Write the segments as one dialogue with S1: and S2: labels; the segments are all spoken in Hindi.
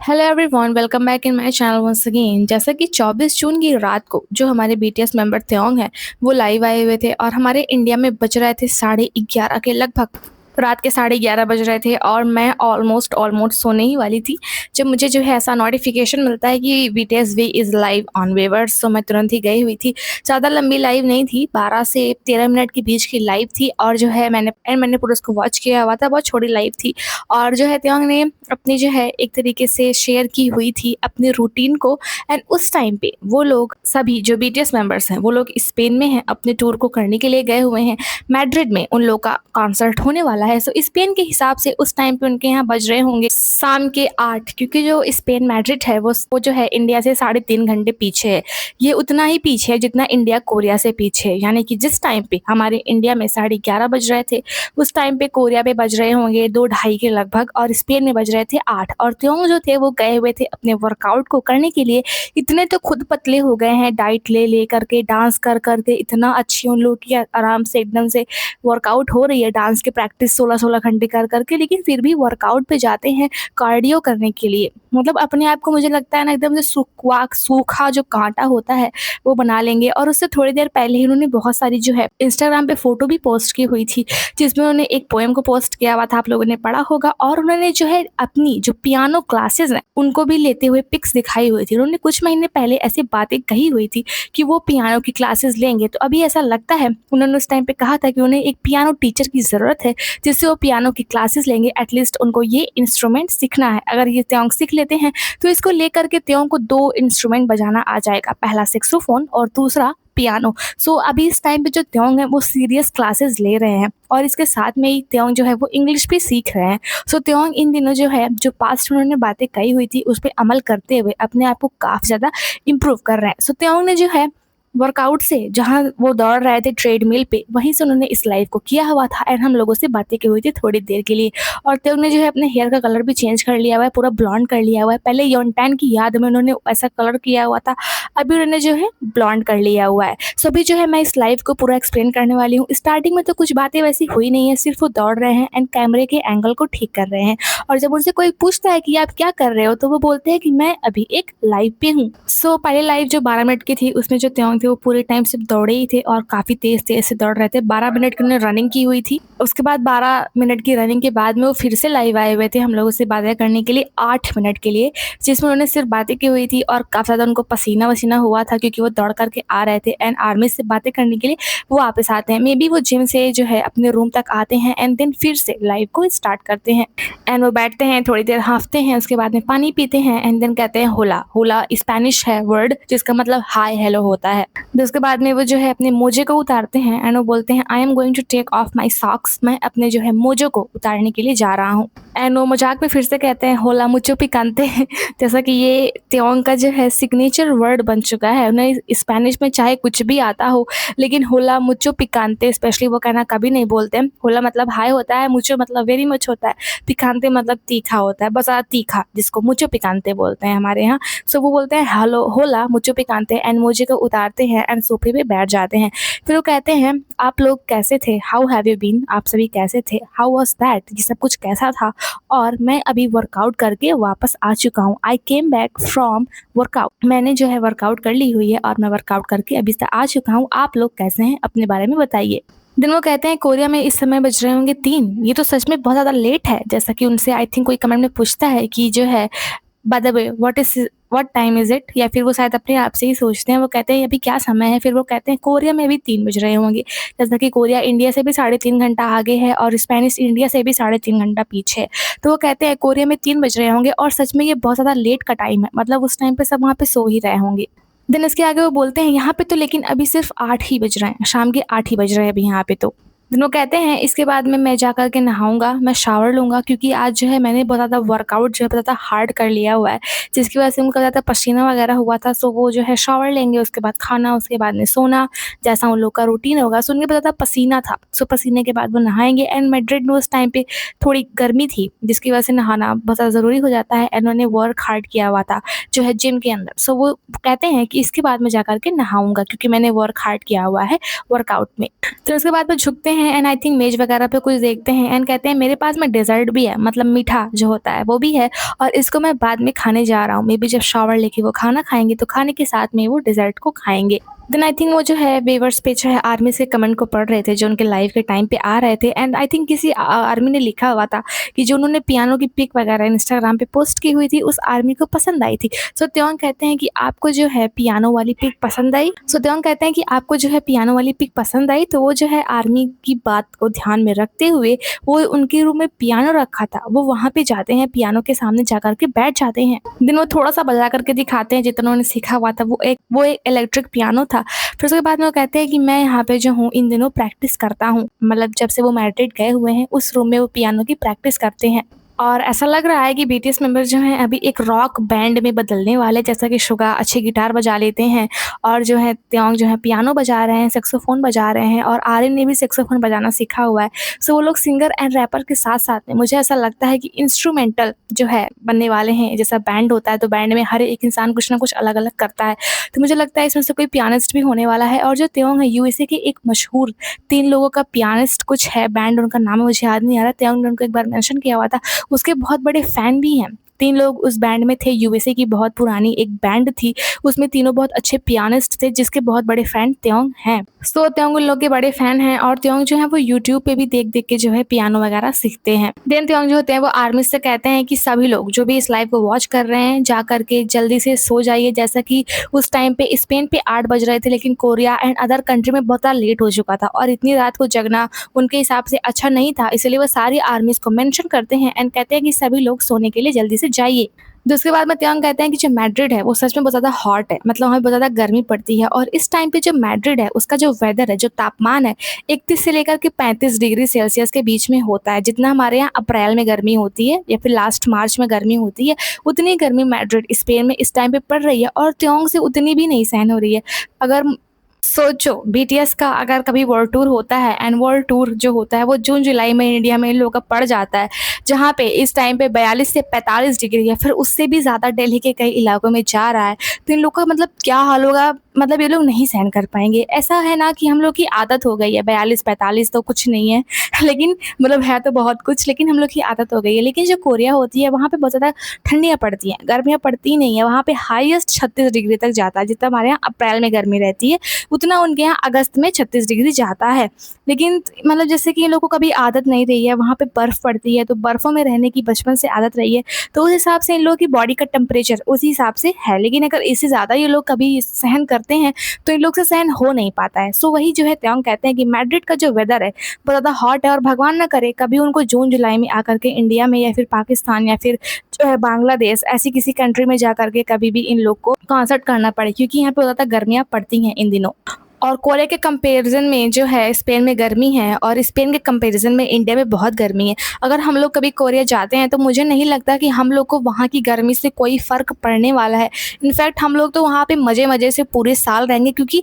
S1: Hello everyone, welcome back in my channel once again. जैसा कि 24 जून की रात को जो हमारे बीटीएस मेंबर त्योंग है वो लाइव आए हुए थे और हमारे इंडिया में बज रहे थे 11:30 के लगभग। रात के 11:30 बज रहे थे और मैं ऑलमोस्ट ऑलमोस्ट सोने ही वाली थी जब मुझे जो है ऐसा नोटिफिकेशन मिलता है कि BTS V is live on Weverse. तो मैं तुरंत ही गई हुई थी। ज़्यादा लंबी लाइव नहीं थी, 12 से 13 मिनट के बीच की लाइव थी और जो है मैंने पूरा उसको वॉच किया हुआ था। बहुत छोटी लाइव थी और जो है त्योंग ने अपनी जो है एक तरीके से शेयर की हुई थी अपनी रूटीन को। एंड उस टाइम पे वो लोग सभी जो बीटीएस मेंबर्स हैं वो लोग स्पेन में हैं, अपने टूर को करने के लिए गए हुए हैं। मैड्रिड में उन लोग का कॉन्सर्ट होने वाला है। सो स्पेन के हिसाब से उस टाइम पे उनके यहाँ बज रहे होंगे शाम के 8, क्योंकि जो स्पेन मैड्रिड है वो जो है इंडिया से 3.5 घंटे पीछे है। ये उतना ही पीछे है जितना इंडिया कोरिया से पीछे है, यानी कि जिस टाइम पे हमारे इंडिया में 11:30 बज रहे थे उस टाइम पे कोरिया पे बज रहे होंगे 2-2:30 के लगभग और स्पेन में बज रहे थे 8। और त्योंग जो थे वो गए हुए थे अपने वर्कआउट को करने के लिए। इतने तो खुद पतले हो गए हैं, डाइट ले ले करके, डांस कर करके, इतना अच्छी उन लोग की आराम से एकदम से वर्कआउट हो रही है। डांस की प्रैक्टिस 16-16 घंटे कर करके, लेकिन फिर भी वर्कआउट पे जाते हैं कार्डियो करने के लिए। मतलब अपने आप को मुझे लगता है ना एकदम से सूखा जो कांटा होता है वो बना लेंगे। और उससे थोड़ी देर पहले ही उन्होंने बहुत सारी जो है इंस्टाग्राम पे फोटो भी पोस्ट की हुई थी जिसमें उन्होंने एक पोएम को पोस्ट किया हुआ था, आप लोगों ने पढ़ा होगा। और उन्होंने जो है अपनी जो पियानो क्लासेस हैं उनको भी लेते हुए पिक्स दिखाई हुई थी। उन्होंने कुछ महीने पहले ऐसी बातें कही हुई थी कि वो पियानो की क्लासेस लेंगे। तो अभी ऐसा लगता है, उन्होंने उस टाइम पे कहा था कि उन्हें एक पियानो टीचर की ज़रूरत है जिससे वो पियानो की क्लासेस लेंगे। एटलीस्ट उनको ये इंस्ट्रूमेंट सीखना है। अगर ये त्योंग सीख लेते हैं तो इसको लेकर के त्योंग को 2 इंस्ट्रूमेंट बजाना आ जाएगा, पहला सैक्सोफोन और दूसरा पियानो। सो अभी इस टाइम पे जो त्योंग है वो सीरियस क्लासेस ले रहे हैं और इसके साथ में ही त्योंग जो है वो इंग्लिश भी सीख रहे हैं। सो त्योंग इन दिनों जो है जो पास्ट में उन्होंने बातें कही हुई थी उस पर अमल करते हुए अपने आप को काफ़ी ज़्यादा इम्प्रूव कर रहे हैं। सो त्योंग ने जो है वर्कआउट से जहाँ वो दौड़ रहे थे ट्रेडमिल पे, वहीं से उन्होंने इस लाइव को किया हुआ था एंड हम लोगों से बातें की हुई थी थोड़ी देर के लिए। और त्योंग ने जो है अपने हेयर का कलर भी चेंज कर लिया हुआ है, पूरा ब्लॉन्ड कर लिया हुआ है। पहले योनटैन की याद में उन्होंने ऐसा कलर किया हुआ था, अभी उन्होंने जो है ब्लॉन्ड कर लिया हुआ है। सो अभी जो है मैं इस लाइव को पूरा एक्सप्लेन करने वाली हूँ। स्टार्टिंग में तो कुछ बातें वैसी हुई नहीं है, सिर्फ वो दौड़ रहे हैं एंड कैमरे के एंगल को ठीक कर रहे हैं। और जब उनसे कोई पूछता है कि आप क्या कर रहे हो तो वो बोलते हैं कि मैं अभी एक लाइव पे हूँ। सो पहले लाइव जो 12 मिनट की थी उसमें जो त्योंग थे वो पूरे टाइम सिर्फ दौड़े ही थे और काफ़ी तेज तेज से दौड़ रहे थे। 12 मिनट की उन्होंने रनिंग की हुई थी। उसके बाद 12 मिनट की रनिंग के बाद में वो फिर से लाइव आए हुए थे हम लोगों से बातें करने के लिए 8 मिनट के लिए, जिसमें उन्होंने सिर्फ बातें की हुई थी और काफ़ी ज़्यादा उनको पसीना वसीना हुआ था क्योंकि वो दौड़ करके आ रहे थे एंड आर्मी से बातें करने के लिए वो वापस आते हैं। मे बी वो जिम से जो है अपने रूम तक आते हैं एंड देन फिर से लाइव को स्टार्ट करते हैं एंड वो बैठते हैं, थोड़ी देर हाँफते हैं, उसके बाद में पानी पीते हैं एंड देन कहते हैं होला। होला स्पेनिश है वर्ड जिसका मतलब हाय हेलो होता है। तो उसके बाद में वो जो है अपने मोजे को उतारते हैं एंड वो बोलते हैं I am going to take off my socks. मैं अपने जो है मोजों को उतारने के लिए जा रहा हूँ। एंड वो मजाक में फिर से कहते हैं होला मुचो पिकांते हैं जैसा कि ये त्योंग का जो है सिग्नेचर वर्ड बन चुका है। उन्हें स्पेनिश में चाहे कुछ भी आता हो लेकिन होला मुचो पिकांते स्पेशली वो कहना कभी नहीं बोलते। होला मतलब हाय होता है, मुचो मतलब वेरी मच होता है, पिकांते मतलब तीखा होता है, बस ज़्यादा तीखा, जिसको मुचो पिकांते बोलते हैं हमारे यहाँ। सो वो बोलते हैं हेलो होला मुचो पिकांते एंड मुझे को उतारते हैं एंड सोफे पे बैठ जाते हैं। फिर वो कहते हैं आप लोग कैसे थे, हाउ हैव यू बीन, आप सभी कैसे थे, हाउ वाज दैट, ये सब कुछ कैसा था। और मैं अभी वर्कआउट करके वापस आ चुका हूँ, आई केम बैक फ्रॉम वर्कआउट। मैंने जो है वर्कआउट कर ली हुई है और मैं वर्कआउट करके अभी तक आ चुका हूँ। आप लोग कैसे हैं, अपने बारे में बताइए। दिन वो कहते हैं कोरिया में इस समय बज रहे होंगे 3। ये तो सच में बहुत ज़्यादा लेट है। जैसा कि उनसे आई थिंक कोई कमेंट में पूछता है कि जो है by the way what time is it, या फिर वो शायद अपने आप से ही सोचते हैं। वो कहते हैं अभी क्या समय है, फिर वो कहते हैं कोरिया में अभी 3 बज रहे होंगे। जैसा कि कोरिया इंडिया से भी 3.5 घंटा आगे है और स्पेनिश इंडिया से भी 3.5 घंटा पीछे है। तो वो कहते हैं कोरिया में 3 बज रहे होंगे और सच में ये बहुत ज़्यादा लेट का टाइम है। मतलब उस टाइम पे सब वहाँ पे सो ही रहे होंगे। देन इसके आगे वो बोलते हैं यहाँ पे तो लेकिन अभी सिर्फ 8 ही बज रहे हैं, शाम के 8 ही बज रहे हैं अभी यहाँ पे तो। देन वो कहते हैं इसके बाद में मैं जा कर के नहाऊँगा, मैं शावर लूँगा क्योंकि आज जो है मैंने बहुत ज़्यादा वर्कआउट जो है बहुत ज़्यादा हार्ड कर लिया हुआ है, जिसकी वजह से उनको ज़्यादा पसीना वगैरह हुआ था। सो वो जो है शावर लेंगे, उसके बाद खाना, उसके बाद में सोना, जैसा उन लोग का रूटीन होगा। सो उनके बहुत ज़्यादा पसीना था। सो पसीने के बाद वो नहाएँगे एंड मैड्रिड में उस टाइम पे थोड़ी गर्मी थी जिसकी वजह से नहाना बहुत ज़्यादा ज़रूरी हो जाता है एंड उन्होंने वर्क हार्ड किया हुआ था जो है जिम के अंदर। सो वो कहते हैं कि इसके बाद मैं जा कर के नहाऊँगा क्योंकि मैंने वर्क हार्ड किया हुआ है वर्कआउट में। तो उसके बाद वो झुकते हैं एंड आई थिंक मेज वगैरह पे कुछ देखते हैं एंड कहते हैं मेरे पास में डेजर्ट भी है, मतलब मीठा जो होता है वो भी है और इसको मैं बाद में खाने जा रहा हूँ। मे बी जब शावर लेके वो खाना खाएंगे तो खाने के साथ में वो डेजर्ट को खाएंगे। देन आई थिंक वो जो है वेवर्स पे जो है आर्मी से कमेंट को पढ़ रहे थे जो उनके लाइफ के टाइम पे आ रहे थे एंड आई थिंक किसी आर्मी ने लिखा हुआ था कि जो उन्होंने पियानो की पिक वगैरह इंस्टाग्राम पे पोस्ट की हुई थी उस आर्मी को पसंद आई थी। सो त्योंग कहते हैं कि आपको जो है पियानो वाली पिक पसंद आई। सो त्योंग कहते हैं कि आपको जो है पियानो वाली पिक पसंद आई, तो वो जो है आर्मी की बात को ध्यान में रखते हुए वो उनके रूम में पियानो रखा था, वो वहाँ पे जाते हैं, पियानो के सामने जा करके बैठ जाते हैं। देन वो थोड़ा सा बजा करके दिखाते हैं जितना उन्होंने सीखा हुआ था, वो एक इलेक्ट्रिक पियानो था। फिर उसके बाद में वो कहते हैं कि मैं यहाँ पे जो हूँ इन दिनों प्रैक्टिस करता हूँ, मतलब जब से वो मैड्रिड गए हुए हैं उस रूम में वो पियानो की प्रैक्टिस करते हैं। और ऐसा लग रहा है कि बीटीएस मेंबर जो हैं अभी एक रॉक बैंड में बदलने वाले, जैसा कि शुगा अच्छी गिटार बजा लेते हैं और जो है त्योंग जो है पियानो बजा रहे हैं, सैक्सोफोन बजा रहे हैं और आर्यन ने भी सैक्सोफोन बजाना सीखा हुआ है। सो वो लोग सिंगर एंड रैपर के साथ साथ में मुझे ऐसा लगता है कि इंस्ट्रूमेंटल जो है बनने वाले हैं। जैसा बैंड होता है तो बैंड में हर एक इंसान कुछ ना कुछ अलग अलग करता है, तो मुझे लगता है इसमें से कोई पियानिस्ट भी होने वाला है। और जो त्योंग है यूएसए के एक मशहूर 3 लोगों का पियानिस्ट कुछ है बैंड, उनका नाम मुझे याद नहीं आ रहा, त्योंग ने उनको एक बार मेंशन किया हुआ था, उसके बहुत बड़े फैन भी हैं। 3 लोग उस बैंड में थे, यूएसए की बहुत पुरानी एक बैंड थी, उसमें तीनों बहुत अच्छे पियानिस्ट थे जिसके बहुत बड़े फैन त्योंग हैं। सो त्योंग उन लोग के बड़े फैन हैं और त्योंग जो है वो यूट्यूब पे भी देख देख के जो है पियानो वगैरह सीखते हैं। देन त्योंग जो होते हैं वो आर्मी से कहते हैं कि सभी लोग जो भी इस लाइव को वॉच कर रहे हैं जा करके जल्दी से सो जाइए, जैसा कि उस टाइम पे स्पेन पे 8 बज रहे थे लेकिन कोरिया एंड अदर कंट्री में बहुत ज़्यादा लेट हो चुका था और इतनी रात को जगना उनके हिसाब से अच्छा नहीं था, इसलिए वो सारी आर्मीज को मेंशन करते हैं एंड कहते हैं कि सभी लोग सोने के लिए जल्दी से जाइए। उसके बाद में त्योंग कहते हैं कि जो मैड्रिड है वो सच में बहुत ज़्यादा हॉट है, मतलब वहाँ बहुत ज़्यादा गर्मी पड़ती है और इस टाइम पे जो मैड्रिड है उसका जो वेदर है, जो तापमान है 31 से लेकर के 35 डिग्री सेल्सियस के बीच में होता है। जितना हमारे यहाँ अप्रैल में गर्मी होती है या फिर लास्ट मार्च में गर्मी होती है, उतनी गर्मी मैड्रिड स्पेन में इस टाइम पे पड़ रही है और त्योंग से उतनी भी नहीं सहन हो रही है। अगर सोचो बीटीएस का अगर कभी वर्ल्ड टूर होता है एंड वर्ल्ड टूर जो होता है वो जून जुलाई में इंडिया में इन लोगों का पड़ जाता है, जहाँ पे इस टाइम पे 42 से 45 डिग्री या फिर उससे भी ज़्यादा दिल्ली के कई इलाकों में जा रहा है, तो इन लोग का मतलब क्या हाल होगा, मतलब ये लोग नहीं सहन कर पाएंगे। ऐसा है ना कि हम लोग की आदत हो गई है, 42-45 तो कुछ नहीं है लेकिन मतलब है तो बहुत कुछ, लेकिन हम लोग की आदत हो गई है। लेकिन जो कोरिया होती है वहाँ पे बहुत ज़्यादा ठंडियाँ पड़ती हैं, गर्मियाँ पड़ती नहीं है, वहाँ पे हाईएस्ट 36 डिग्री तक जाता है। जितना हमारे यहाँ अप्रैल में गर्मी रहती है उतना उनके यहाँ अगस्त में 36 डिग्री जाता है। लेकिन मतलब जैसे कि इन लोगों को कभी आदत नहीं रही है, वहाँ पे बर्फ़ पड़ती है तो बर्फ़ों में रहने की बचपन से आदत रही है, तो उस हिसाब से इन लोगों की बॉडी का टेम्परेचर उस हिसाब से है। लेकिन अगर इससे ज़्यादा ये लोग कभी सहन करते हैं तो इन लोग से सहन हो नहीं पाता है। सो वही जो है त्योंग कहते हैं कि मैड्रिड का जो वेदर है बहुत ज़्यादा हॉट है और भगवान ना करे कभी उनको जून जुलाई में आकर के इंडिया में या फिर पाकिस्तान या फिर जो है बांग्लादेश ऐसी किसी कंट्री में जा करके कभी भी इन लोग को कॉन्सर्ट करना पड़े, क्योंकि यहाँ पे बहुत ज़्यादा गर्मियाँ पड़ती हैं इन दिनों। और कोरिया के कंपैरिजन में जो है स्पेन में गर्मी है और स्पेन के कंपैरिजन में इंडिया में बहुत गर्मी है। अगर हम लोग कभी कोरिया जाते हैं तो मुझे नहीं लगता कि हम लोग को वहाँ की गर्मी से कोई फ़र्क पड़ने वाला है। इनफैक्ट हम लोग तो वहाँ पे मज़े से पूरे साल रहेंगे, क्योंकि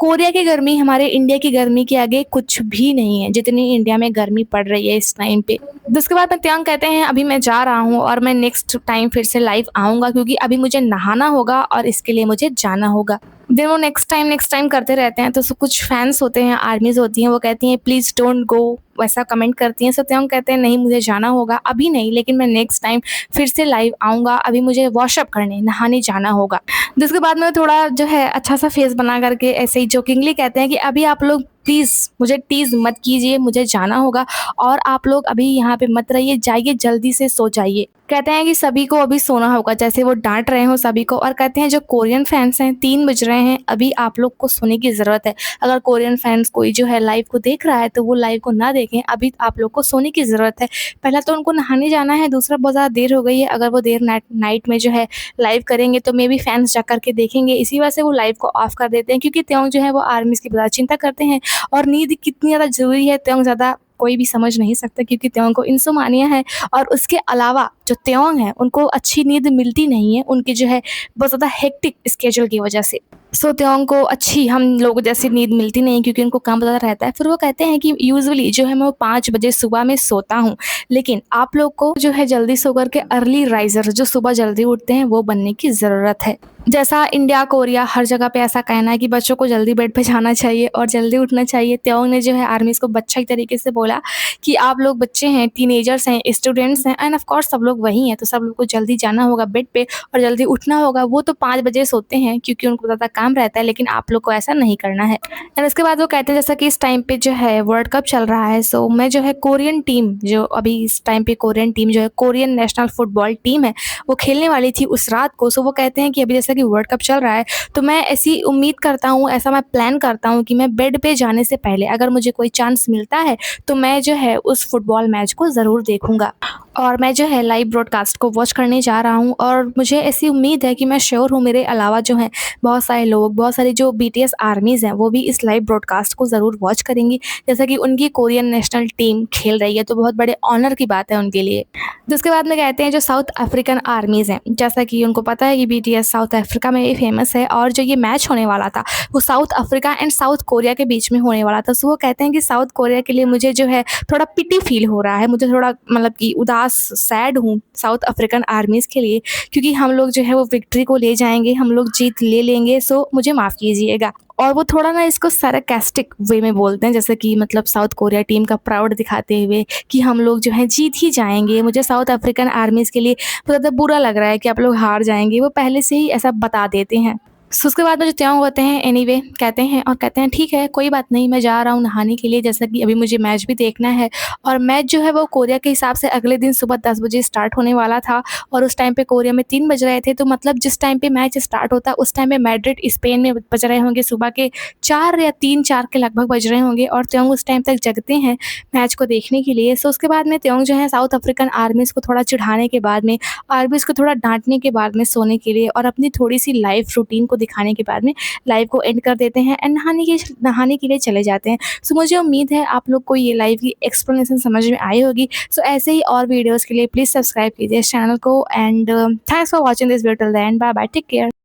S1: कोरिया की गर्मी हमारे इंडिया की गर्मी के आगे कुछ भी नहीं है, जितनी इंडिया में गर्मी पड़ रही है इस टाइम पे। उसके बाद में त्योंग कहते हैं अभी मैं जा रहा हूँ और मैं नेक्स्ट टाइम फिर से लाइव आऊँगा, क्योंकि अभी मुझे नहाना होगा और इसके लिए मुझे जाना होगा। देन वो नेक्स्ट टाइम करते रहते हैं, तो कुछ फैंस होते हैं, आर्मीज़ होती हैं, वो कहती हैं प्लीज़ डोंट गो, वैसा कमेंट करती हैं। सो त्योंग कहते हैं नहीं मुझे जाना होगा, अभी नहीं लेकिन मैं नेक्स्ट टाइम फिर से लाइव आऊँगा, अभी मुझे वॉशअप करने नहाने जाना होगा। जिसके बाद में थोड़ा जो है अच्छा सा फेस बना करके ऐसे ही जोकिंगली कहते हैं कि अभी आप लोग प्लीज़ मुझे टीज़ मत कीजिए, मुझे जाना होगा और आप लोग अभी यहाँ पे मत रहिए, जाइए जल्दी से सो जाइए। कहते हैं कि सभी को अभी सोना होगा, जैसे वो डांट रहे हो सभी को, और कहते हैं जो कोरियन फैंस हैं 3 बज रहे हैं, अभी आप लोग को सोने की ज़रूरत है। अगर कोरियन फैंस कोई जो है लाइव को देख रहा है तो वो लाइव को ना देखें, अभी आप लोग को सोने की ज़रूरत है। पहला तो उनको नहाने जाना है, दूसरा बहुत ज़्यादा देर हो गई है, अगर वो देर नाइट में जो है लाइव करेंगे तो मे बी फैंस जा कर के देखेंगे, इसी वजह से वो लाइव को ऑफ कर देते हैं। क्योंकि त्योंग जो है वो आर्मीज़ की ज़्यादा चिंता करते हैं और नींद कितनी ज़्यादा ज़रूरी है त्योंग ज़्यादा कोई भी समझ नहीं सकता, क्योंकि त्योंग को इंसोमानिया है और उसके अलावा जो त्योंग है उनको अच्छी नींद मिलती नहीं है, उनकी जो है बहुत ज़्यादा हेक्टिक स्केड्यूल की वजह से। सो त्योंग को अच्छी हम लोगों जैसी नींद मिलती नहीं क्योंकि उनको काम ज़्यादा रहता है। फिर वो कहते हैं कि यूजुअली जो है मैं वो 5 बजे सुबह में सोता हूँ, लेकिन आप लोग को जो है जल्दी सो कर के अर्ली राइज़र जो सुबह जल्दी उठते हैं वो बनने की ज़रूरत है। जैसा इंडिया, कोरिया हर जगह पे ऐसा कहना है कि बच्चों को जल्दी बेड पे जाना चाहिए और जल्दी उठना चाहिए। त्योंग ने जो है आर्मीज़ को अच्छे तरीके से बोला कि आप लोग बच्चे हैं, टीनेजर्स हैं, स्टूडेंट्स हैं एंड ऑफ कोर्स सब लोग वही हैं, तो सब लोग को जल्दी जाना होगा बेड पे और जल्दी उठना होगा। वो तो 5 बजे सोते हैं क्योंकि उनको ज़्यादा काम रहता है, लेकिन आप लोग को ऐसा नहीं करना है। एंड उसके बाद वो कहते हैं जैसा कि इस टाइम पे जो है वर्ल्ड कप चल रहा है, सो मैं जो है कोरियन टीम जो अभी इस टाइम पे कोरियन टीम जो है कोरियन नेशनल फुटबॉल टीम है, वो खेलने वाली थी उस रात को। सो वो कहते हैं कि अभी जैसा कि वर्ल्ड कप चल रहा है, तो मैं ऐसी उम्मीद करता हूँ, ऐसा मैं प्लान करता हूँ कि मैं बेड पे जाने से पहले अगर मुझे कोई चांस मिलता है, तो मैं जो है उस फुटबॉल मैच को ज़रूर देखूँगा। और मैं जो है लाइव ब्रॉडकास्ट को वॉच करने जा रहा हूँ और मुझे ऐसी उम्मीद है कि मैं श्योर हूँ मेरे अलावा जो हैं बहुत सारे लोग, बहुत सारी जो बीटीएस आर्मीज़ हैं, वो भी इस लाइव ब्रॉडकास्ट को ज़रूर वॉच करेंगी। जैसा कि उनकी कोरियन नेशनल टीम खेल रही है, तो बहुत बड़े ऑनर की बात है उनके लिए। तो उसके बाद में कहते हैं जो साउथ अफ्रीकन आर्मीज़ हैं, जैसा कि उनको पता है कि बीटीएस साउथ अफ्रीका में ही फेमस है और जो ये मैच होने वाला था, वो south Africa and south Korea के बीच में होने वाला था। सो वो कहते हैं कि साउथ कोरिया के लिए मुझे जो है थोड़ा पिटी फ़ील हो रहा है, मुझे थोड़ा मतलब कि उदास, सैड हूँ साउथ अफ्रीकन आर्मीज़ के लिए क्योंकि हम लोग जो है वो विक्ट्री को ले जाएँगे, हम लोग जीत ले लेंगे, सो मुझे माफ़ कीजिएगा। और वो थोड़ा ना इसको सार्कास्टिक वे में बोलते हैं, जैसे कि मतलब साउथ कोरिया टीम का प्राउड दिखाते हुए कि हम लोग जो है जीत ही जाएँगे। मुझे साउथ अफ्रीकन आर्मीज़ के लिए बहुत ज़्यादा बुरा लग रहा है कि आप लोग हार जाएँगे, वो पहले से ही ऐसा बता देते हैं। सो उसके बाद में जो त्योंग होते हैं एनीवे कहते हैं और कहते हैं ठीक है, कोई बात नहीं, मैं जा रहा हूँ नहाने के लिए, जैसा कि अभी मुझे मैच भी देखना है। और मैच जो है वो कोरिया के हिसाब से अगले दिन सुबह 10 बजे स्टार्ट होने वाला था और उस टाइम पे कोरिया में 3 बज रहे थे, तो मतलब जिस टाइम पे मैच स्टार्ट होता है उस टाइम पे मैड्रिड स्पेन में बज रहे होंगे सुबह के 4 या 3-4 के लगभग बज रहे होंगे और त्योंग उस टाइम तक जगते हैं मैच को देखने के लिए। सो उसके बाद में त्योंग जो है साउथ अफ्रीकन आर्मीज़ को थोड़ा चिढ़ाने के बाद में, आर्मीज़ को थोड़ा डाँटने के बाद में सोने के लिए और अपनी थोड़ी-सी लाइफ़ रूटीन को दिखाने के बाद में लाइव को एंड कर देते हैं एंड नहाने के लिए चले जाते हैं। सो मुझे उम्मीद है आप लोग को ये लाइव की एक्सप्लेनेशन समझ में आई होगी। सो ऐसे ही और वीडियोज़ के लिए प्लीज़ सब्सक्राइब कीजिए इस चैनल को and thanks for watching this video till the end. Bye bye, take care.